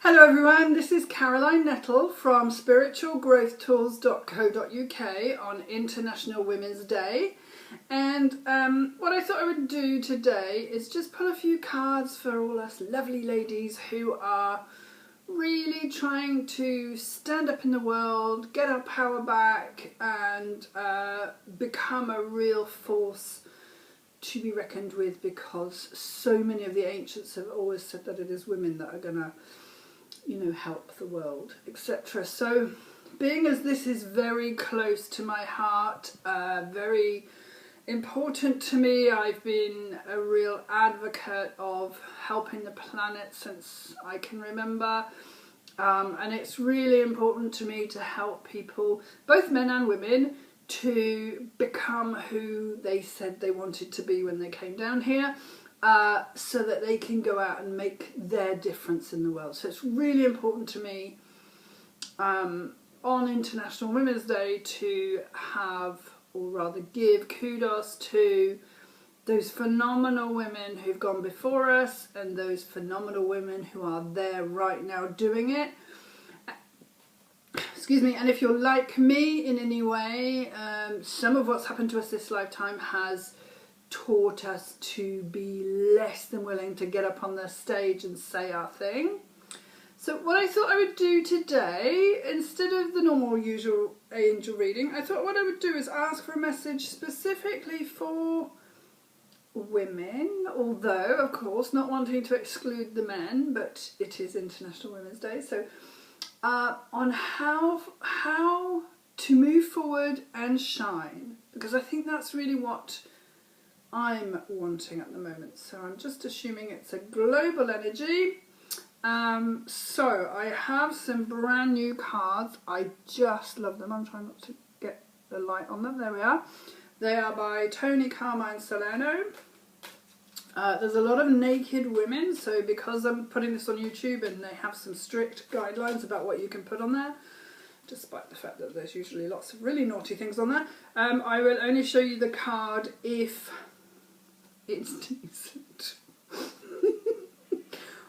Hello everyone, this is Caroline Nettle from spiritualgrowthtools.co.uk on International Women's Day, and what I thought I would do today is just pull a few cards for all us lovely ladies who are really trying to stand up in the world, get our power back and become a real force to be reckoned with, because so many of the ancients have always said that it is women that are going to help the world, etc. So being as this is very close to my heart, very important to me, I've been a real advocate of helping the planet since I can remember, and it's really important to me to help people, both men and women, to become who they said they wanted to be when they came down here, so that they can go out and make their difference in the world. So it's really important to me on International Women's Day to have, or rather give, kudos to those phenomenal women who've gone before us and those phenomenal women who are there right now doing it. Excuse me. And if you're like me in any way, some of what's happened to us this lifetime has taught us to be less than willing to get up on the stage and say our thing. So what I thought I would do today, instead of the normal usual angel reading, I thought what I would do is ask for a message specifically for women, although of course not wanting to exclude the men, but it is International Women's Day, so on how to move forward and shine, because I think that's really what I'm wanting at the moment. So I'm just assuming it's a global energy. So I have some brand new cards. I just love them. I'm trying not to get the light on them. There we are. They are by Tony Carmine Salerno. There's a lot of naked women, so because I'm putting this on YouTube and they have some strict guidelines about what you can put on there, despite the fact that there's usually lots of really naughty things on there, I will only show you the card if it's decent.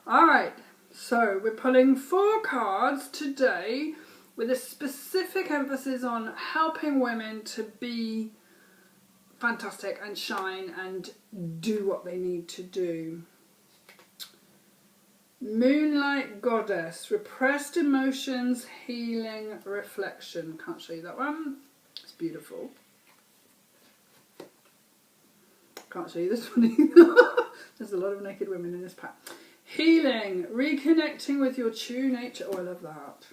Alright, so we're pulling 4 cards today with a specific emphasis on helping women to be fantastic and shine and do what they need to do. Moonlight Goddess, repressed emotions, healing, reflection. Can't show you that one. It's beautiful. Can't show you this one either. There's a lot of naked women in this pack. Healing, reconnecting with your true nature. Oh, I love that.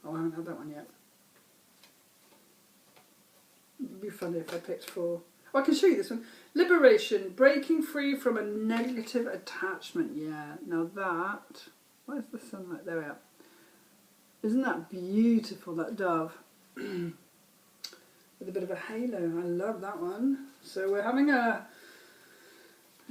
Oh, I haven't had that one yet. It'd be funny if I picked 4. Oh, I can show you this one. Liberation, breaking free from a negative attachment. Yeah, now that... Where's the sunlight? There we are. Isn't that beautiful, that dove? With a bit of a halo. I love that one. So we're having a...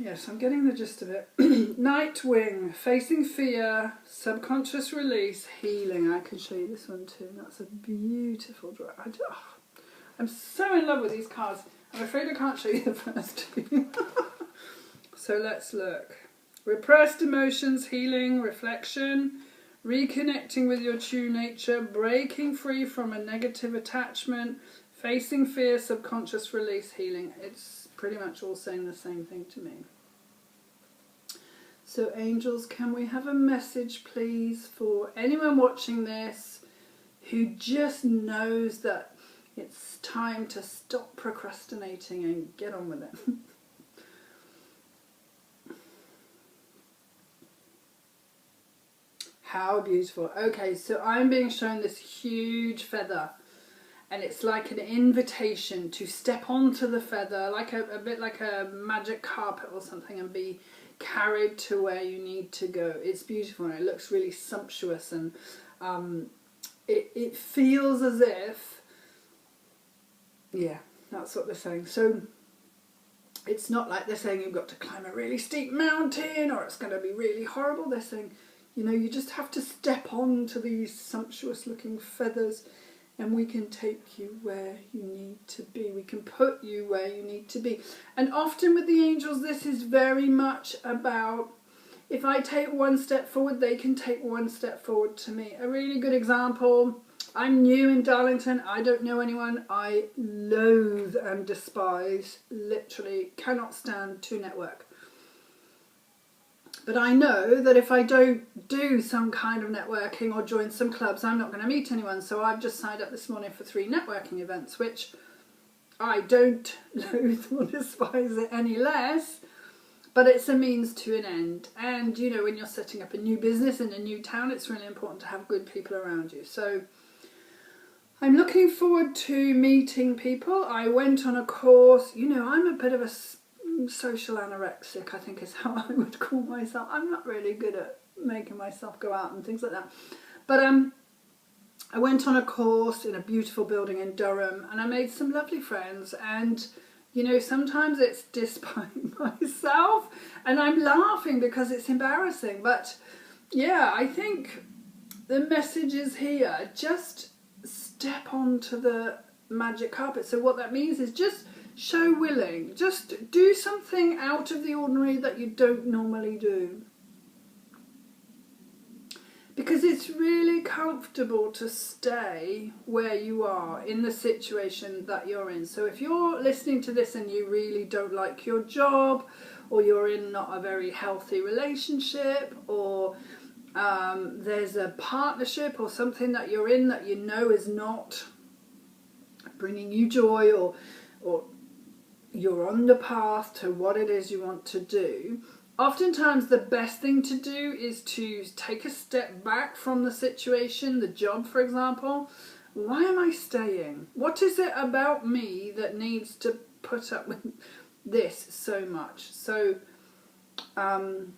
Yes, I'm getting the gist of it. Nightwing, facing fear, subconscious release, healing. I can show you this one too. That's a beautiful draw. I'm so in love with these cards. I'm afraid I can't show you the first 2. So let's look. Repressed emotions, healing, reflection, reconnecting with your true nature, breaking free from a negative attachment, facing fear, subconscious release, healing. It's pretty much all saying the same thing to me. So angels, can we have a message please for anyone watching this who just knows that it's time to stop procrastinating and get on with it? How beautiful. Okay, so I'm being shown this huge feather, and it's like an invitation to step onto the feather, like a bit like a magic carpet or something, and be carried to where you need to go. It's beautiful and it looks really sumptuous, and it feels as if, yeah, that's what they're saying. So it's not like they're saying you've got to climb a really steep mountain or it's going to be really horrible. They're saying, you just have to step onto these sumptuous looking feathers, and we can take you where you need to be. We can put you where you need to be. And often with the angels, this is very much about if I take one step forward, they can take one step forward to me. A really good example, I'm new in Darlington, I don't know anyone, I loathe and despise, literally cannot stand to network. But I know that if I don't do some kind of networking or join some clubs, I'm not going to meet anyone. So I've just signed up this morning for 3 networking events, which I don't loathe or despise it any less, but it's a means to an end. And, you know, when you're setting up a new business in a new town, it's really important to have good people around you. So I'm looking forward to meeting people. I went on a course, you know, I'm a bit of a social anorexic, I think is how I would call myself. I'm not really good at making myself go out and things like that. But I went on a course in a beautiful building in Durham and I made some lovely friends, and you know, sometimes it's despite myself and I'm laughing because it's embarrassing. But yeah, I think the message is here. Just step onto the magic carpet. So what that means is just show willing. Just do something out of the ordinary that you don't normally do. Because it's really comfortable to stay where you are in the situation that you're in. So if you're listening to this and you really don't like your job, or you're in not a very healthy relationship, or there's a partnership or something that you're in that you know is not bringing you joy, or you're on the path to what it is you want to do, oftentimes the best thing to do is to take a step back from the situation, the job for example. Why am I staying? What is it about me that needs to put up with this so much? So I'm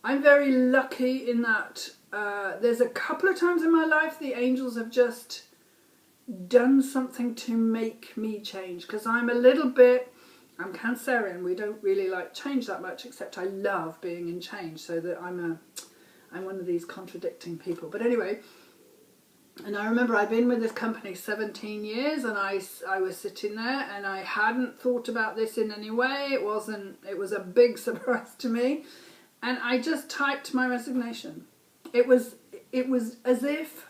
very lucky in that there's a couple of times in my life the angels have just done something to make me change, because I'm Cancerian. We don't really like change that much, except I love being in change, so that I'm one of these contradicting people. But anyway, and I remember I'd been with this company 17 years and I was sitting there and I hadn't thought about this in any way. It was a big surprise to me, and I just typed my resignation. It was as if,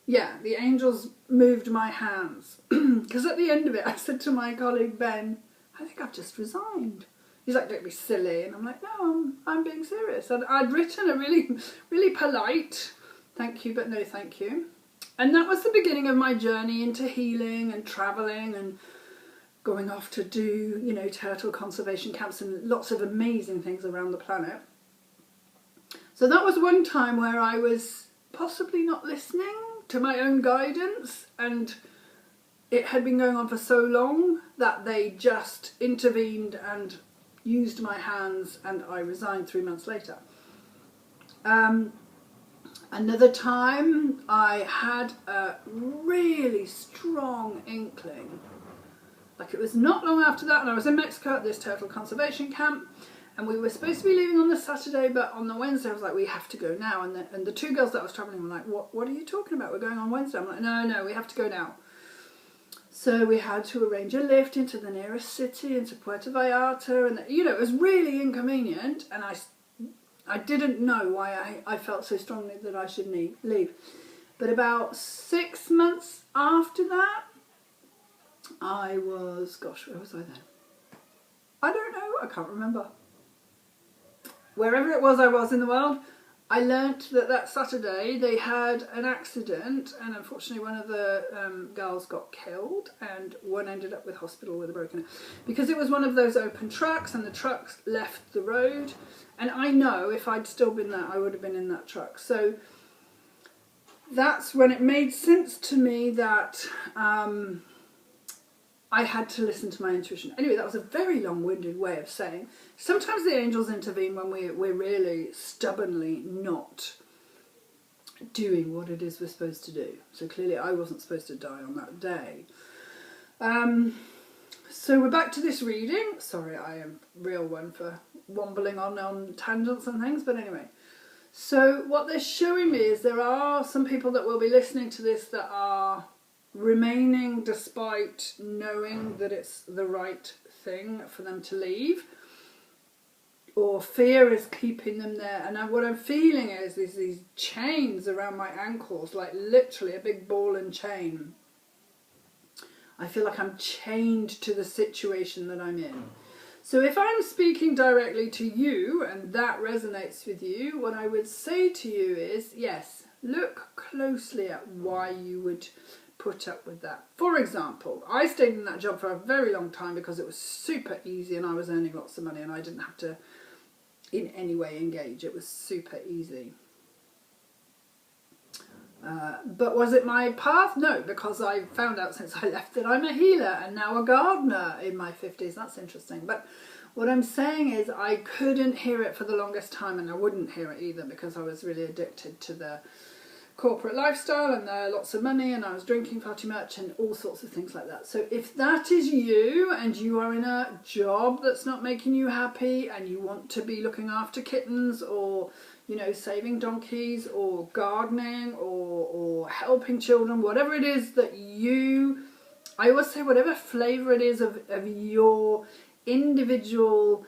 yeah, the angels moved my hands. Because at the end of it I said to my colleague Ben, I think I've just resigned. He's like, don't be silly. And I'm like, no, I'm being serious. And I'd written a really, really polite thank you, but no thank you. And that was the beginning of my journey into healing and travelling and going off to do, you know, turtle conservation camps and lots of amazing things around the planet. So that was one time where I was possibly not listening to my own guidance, and it had been going on for so long that they just intervened and used my hands, and I resigned 3 months later. Another time I had a really strong inkling. Like, it was not long after that, and I was in Mexico at this turtle conservation camp, and we were supposed to be leaving on the Saturday, but on the Wednesday I was like, we have to go now. And the 2 girls that I was travelling were like, what are you talking about? We're going on Wednesday. I'm like, no, we have to go now. So we had to arrange a lift into the nearest city, into Puerto Vallarta, and you know, it was really inconvenient, and I didn't know why I felt so strongly that I should leave. But about 6 months after that, I was, gosh, where was I then? I don't know, I can't remember. Wherever it was I was in the world, I learnt that Saturday they had an accident, and unfortunately one of the girls got killed and one ended up with hospital with a broken neck, because it was one of those open trucks and the trucks left the road, and I know if I'd still been there I would have been in that truck. So that's when it made sense to me that I had to listen to my intuition. Anyway, that was a very long-winded way of saying sometimes the angels intervene when we're really stubbornly not doing what it is we're supposed to do. So clearly I wasn't supposed to die on that day. So we're back to this reading. Sorry, I am real one for wombling on tangents and things, but anyway. So what they're showing me is there are some people that will be listening to this that are remaining despite knowing that it's the right thing for them to leave. or fear is keeping them there. And what I'm feeling is these chains around my ankles, like literally a big ball and chain. I feel like I'm chained to the situation that I'm in. So if I'm speaking directly to you and that resonates with you, what I would say to you is, yes, look closely at why you would put up with that. For example, I stayed in that job for a very long time because it was super easy and I was earning lots of money and I didn't have to in any way engage. It was super easy. But was it my path? No, because I found out since I left that I'm a healer and now a gardener in my 50s. That's interesting. But what I'm saying is I couldn't hear it for the longest time, and I wouldn't hear it either because I was really addicted to the corporate lifestyle and lots of money, and I was drinking far too much and all sorts of things like that. So if that is you and you are in a job that's not making you happy and you want to be looking after kittens or, you know, saving donkeys or gardening or helping children, whatever it is that you, I always say whatever flavour it is of your individual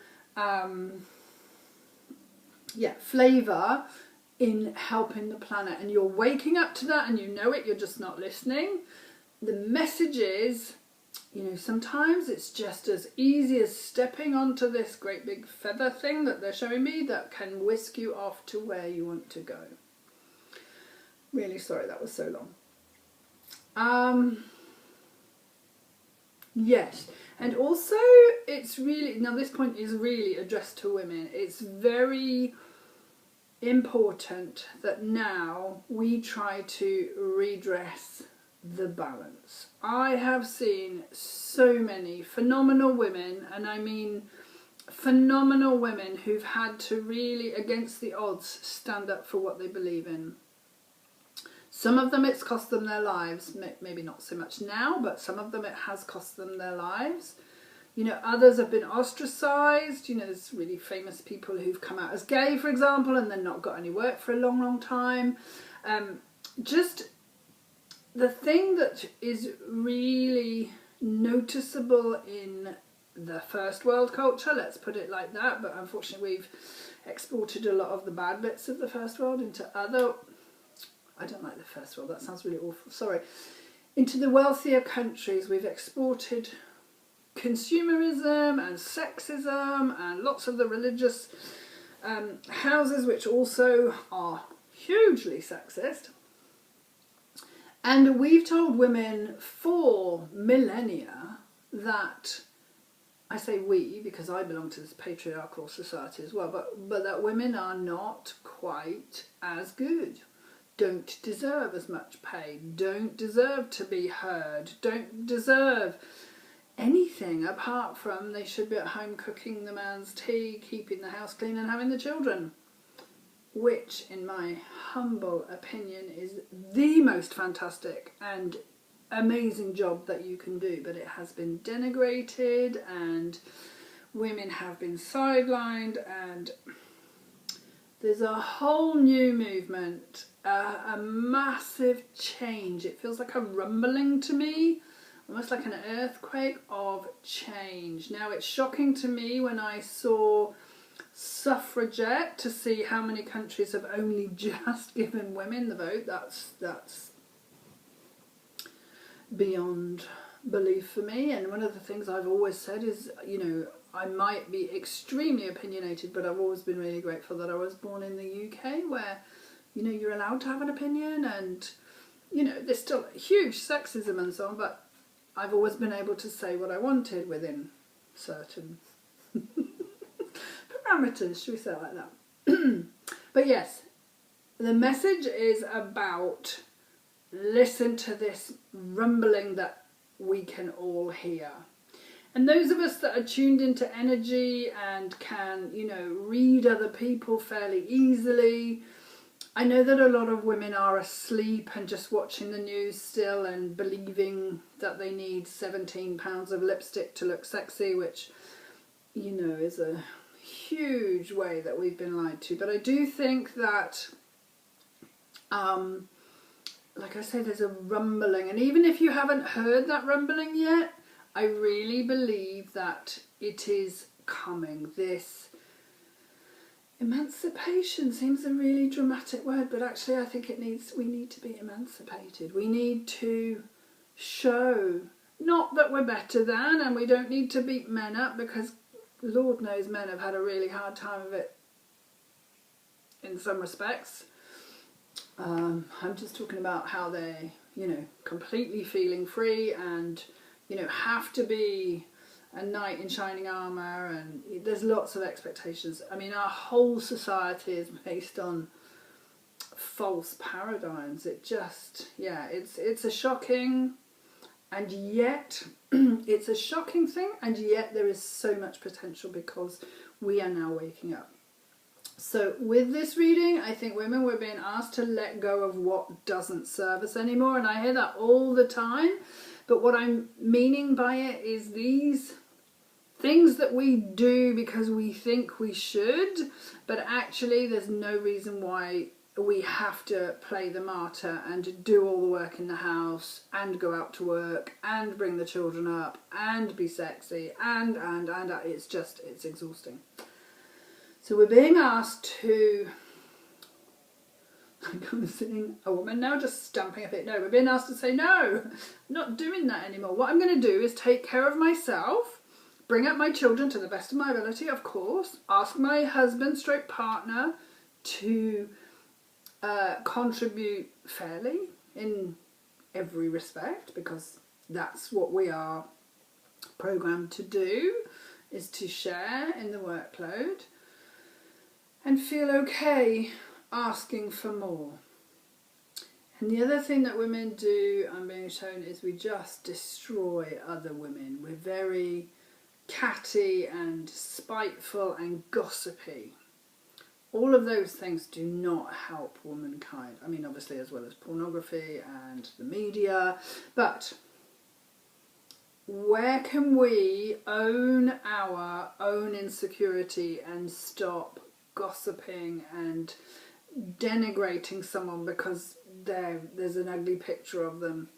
flavour in helping the planet, and you're waking up to that and you know it, you're just not listening. The message is, you know, sometimes it's just as easy as stepping onto this great big feather thing that they're showing me that can whisk you off to where you want to go. Really sorry that was so long. Yes, and also it's really, now this point is really addressed to women. It's very important that now we try to redress the balance. I have seen so many phenomenal women, and I mean phenomenal women, who've had to really, against the odds, stand up for what they believe in. Some of them it's cost them their lives, maybe not so much now, but some of them it has cost them their lives. You know, others have been ostracised. You know, there's really famous people who've come out as gay, for example, and then not got any work for a long, long time. Just the thing that is really noticeable in the first world culture, let's put it like that, but unfortunately we've exported a lot of the bad bits of the first world into other, I don't like the first world, that sounds really awful, sorry, into the wealthier countries. We've exported consumerism and sexism and lots of the religious houses, which also are hugely sexist. And we've told women for millennia that, I say we because I belong to this patriarchal society as well, but that women are not quite as good, don't deserve as much pay, don't deserve to be heard, don't deserve anything apart from they should be at home cooking the man's tea, keeping the house clean and having the children. Which, in my humble opinion, is the most fantastic and amazing job that you can do. But it has been denigrated and women have been sidelined, and there's a whole new movement, a massive change. It feels like a rumbling to me, almost like an earthquake of change. Now, it's shocking to me when I saw suffragette to see how many countries have only just given women the vote. That's beyond belief for me. And one of the things I've always said is, you know, I might be extremely opinionated, but I've always been really grateful that I was born in the UK, where, you know, you're allowed to have an opinion, and, you know, there's still huge sexism and so on, but I've always been able to say what I wanted within certain parameters, should we say it like that? But yes, the message is about, listen to this rumbling that we can all hear. And those of us that are tuned into energy and can, you know, read other people fairly easily, I know that a lot of women are asleep and just watching the news still and believing that they need 17 pounds of lipstick to look sexy, which, you know, is a huge way that we've been lied to. But I do think that, like I say, there's a rumbling, and even if you haven't heard that rumbling yet, I really believe that it is coming. This emancipation seems a really dramatic word, but actually I think we need to be emancipated. We need to show, not that we're better than, and we don't need to beat men up, because Lord knows men have had a really hard time of it in some respects. I'm just talking about how they, completely feeling free and, have to be a knight in shining armour, and there's lots of expectations. I mean, our whole society is based on false paradigms. It just, it's a shocking, and yet it's a shocking thing, and yet there is so much potential because we are now waking up. So with this reading, I think women were being asked to let go of what doesn't serve us anymore, and I hear that all the time. But what I'm meaning by it is these things that we do because we think we should, but actually there's no reason why we have to play the martyr and do all the work in the house and go out to work and bring the children up and be sexy and it's exhausting. So we're being asked to, I'm kind of seeing a woman now just stamping a bit. No, we're being asked to say, no, I'm not doing that anymore. What I'm going to do is take care of myself, bring up my children to the best of my ability, of course, ask my husband / partner to contribute fairly in every respect, because that's what we are programmed to do, is to share in the workload and feel okay asking for more. And the other thing that women do, I'm being shown, is we just destroy other women. We're very catty and spiteful and gossipy. All of those things do not help womankind. I mean, obviously, as well as pornography and the media, but where can we own our own insecurity and stop gossiping and denigrating someone because there's an ugly picture of them?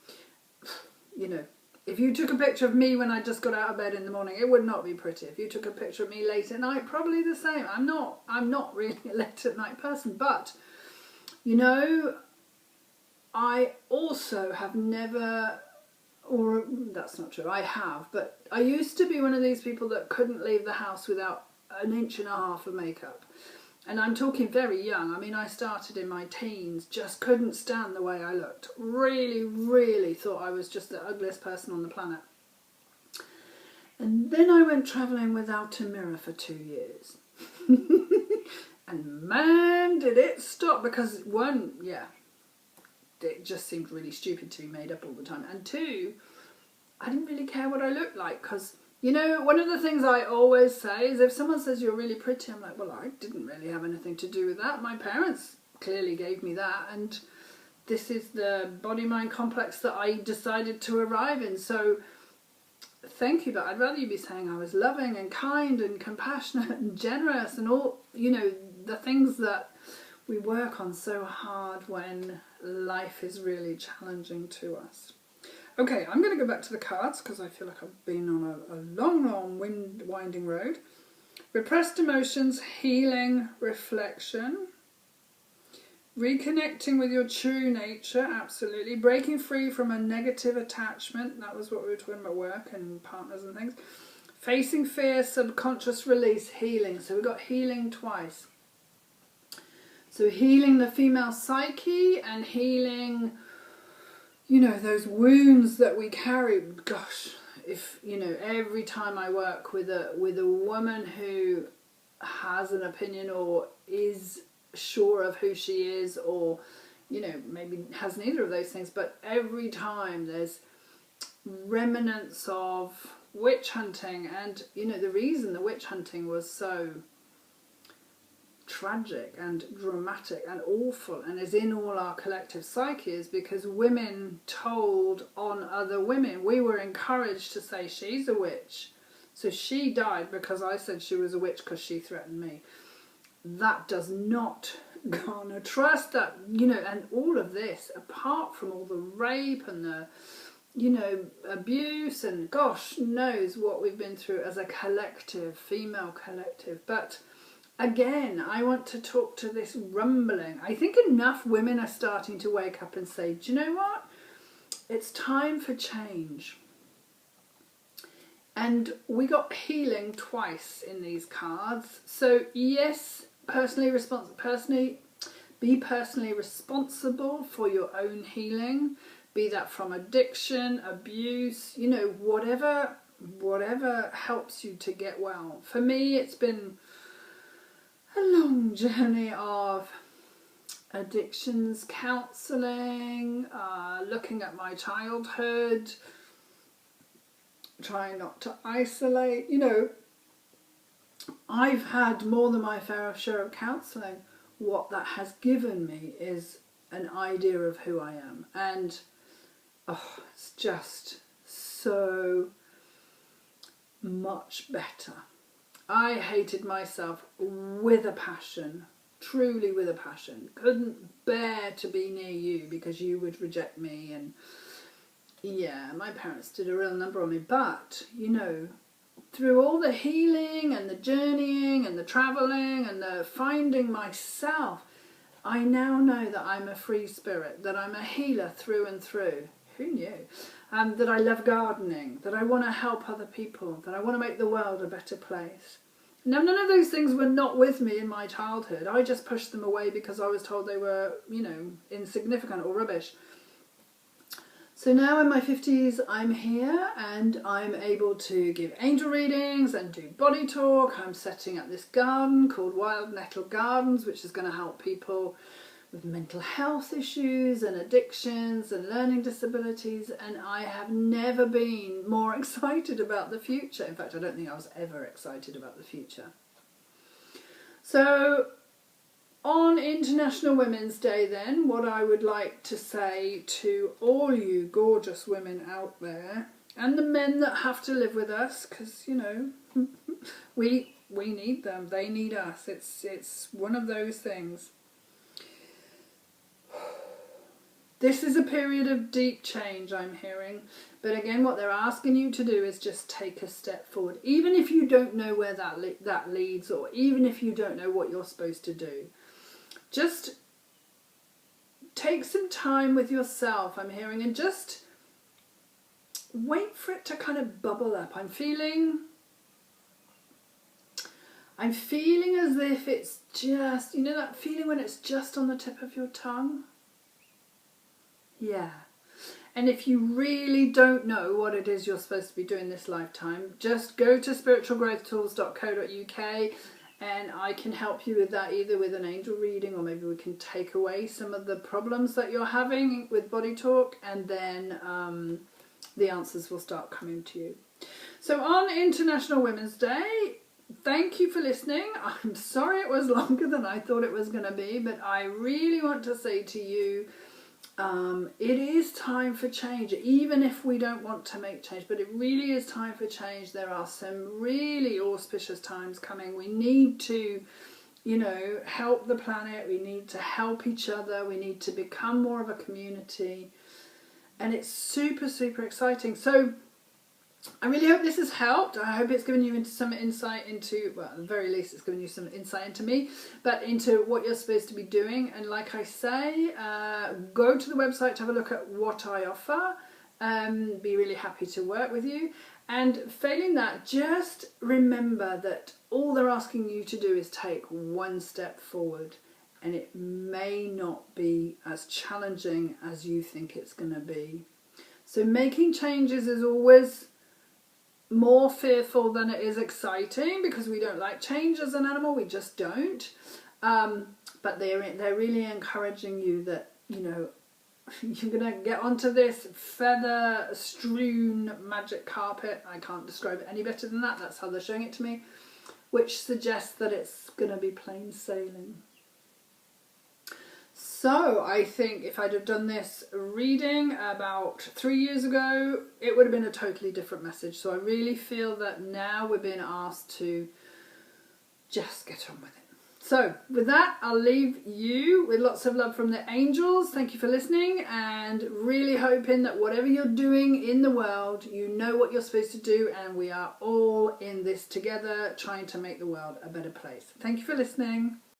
If you took a picture of me when I just got out of bed in the morning, it would not be pretty. If you took a picture of me late at night, probably the same. I'm not really a late at night person, but I also have never, or that's not true, I have, but I used to be one of these people that couldn't leave the house without 1.5 inches of makeup. And I'm talking very young. I mean, I started in my teens, just couldn't stand the way I looked. Really, really thought I was just the ugliest person on the planet. And then I went travelling without a mirror for 2 years. And man, did it stop, because one, it just seemed really stupid to be made up all the time. And two, I didn't really care what I looked like, because one of the things I always say is if someone says you're really pretty, I'm like, well, I didn't really have anything to do with that. My parents clearly gave me that, and this is the body-mind complex that I decided to arrive in. So thank you, but I'd rather you be saying I was loving and kind and compassionate and generous and all, the things that we work on so hard when life is really challenging to us. Okay, I'm going to go back to the cards because I feel like I've been on a long, winding road. Repressed emotions, healing, reflection. Reconnecting with your true nature, absolutely. Breaking free from a negative attachment. That was what we were talking about, work and partners and things. Facing fear, subconscious release, healing. So we've got healing twice. So healing the female psyche and healing, those wounds that we carry. Gosh, if, every time I work with a woman who has an opinion or is sure of who she is, or, maybe has neither of those things, but every time there's remnants of witch hunting. And, the reason the witch hunting was so tragic and dramatic and awful and is in all our collective psyche is because women told on other women. We were encouraged to say she's a witch, so she died because I said she was a witch because she threatened me. That does not garner trust. That, and all of this, apart from all the rape and the abuse and gosh knows what we've been through as a collective, female collective. But again, I want to talk to this rumbling. I think enough women are starting to wake up and say, do you know what? It's time for change. And we got healing twice in these cards. So yes, be personally responsible for your own healing, be that from addiction, abuse, you know, whatever helps you to get well. For me, it's been a long journey of addictions counselling, looking at my childhood, trying not to isolate. You know, I've had more than my fair share of counselling. What that has given me is an idea of who I am, and it's just so much better. I hated myself with a passion, truly with a passion. Couldn't bear to be near you because you would reject me, and yeah, my parents did a real number on me. But, you know, through all the healing and the journeying and the travelling and the finding myself, I now know that I'm a free spirit, that I'm a healer through and through. Who knew? That I love gardening, that I want to help other people, that I want to make the world a better place. Now, none of those things were not with me in my childhood. I just pushed them away because I was told they were, you know, insignificant or rubbish. So now in my 50s, I'm here and I'm able to give angel readings and do body talk. I'm setting up this garden called Wild Nettle Gardens, which is going to help people with mental health issues and addictions and learning disabilities, and I have never been more excited about the future. In fact, I don't think I was ever excited about the future. So on International Women's Day then, what I would like to say to all you gorgeous women out there, and the men that have to live with us, because, you know, we need them, they need us, it's one of those things. This is a period of deep change, I'm hearing. But again, what they're asking you to do is just take a step forward. Even if you don't know where that leads, or even if you don't know what you're supposed to do. Just take some time with yourself, I'm hearing, and just wait for it to kind of bubble up. I'm feeling as if it's just, you know that feeling when it's just on the tip of your tongue? Yeah. And if you really don't know what it is you're supposed to be doing this lifetime, just go to spiritualgrowthtools.co.uk and I can help you with that, either with an angel reading, or maybe we can take away some of the problems that you're having with body talk, and then the answers will start coming to you. So on International Women's Day, thank you for listening. I'm sorry it was longer than I thought it was going to be, but I really want to say to you, it is time for change, even if we don't want to make change, but it really is time for change. There are some really auspicious times coming. We need to, you know, help the planet. We need to help each other. We need to become more of a community. And it's super, super exciting. So I really hope this has helped. I hope it's given you some insight into, well, at the very least it's given you some insight into me, but into what you're supposed to be doing. And like I say, go to the website to have a look at what I offer. Be really happy to work with you. And failing that, just remember that all they're asking you to do is take one step forward. And it may not be as challenging as you think it's going to be. So making changes is always more fearful than it is exciting, because we don't like change as an animal, we just don't. But they're really encouraging you that, you know, you're going to get onto this feather strewn magic carpet. I can't describe it any better than that. That's how they're showing it to me, which suggests that it's going to be plain sailing. So I think if I'd have done this reading about 3 years ago, it would have been a totally different message. So I really feel that now we're being asked to just get on with it. So with that, I'll leave you with lots of love from the angels. Thank you for listening, and really hoping that whatever you're doing in the world, you know what you're supposed to do, and we are all in this together trying to make the world a better place. Thank you for listening.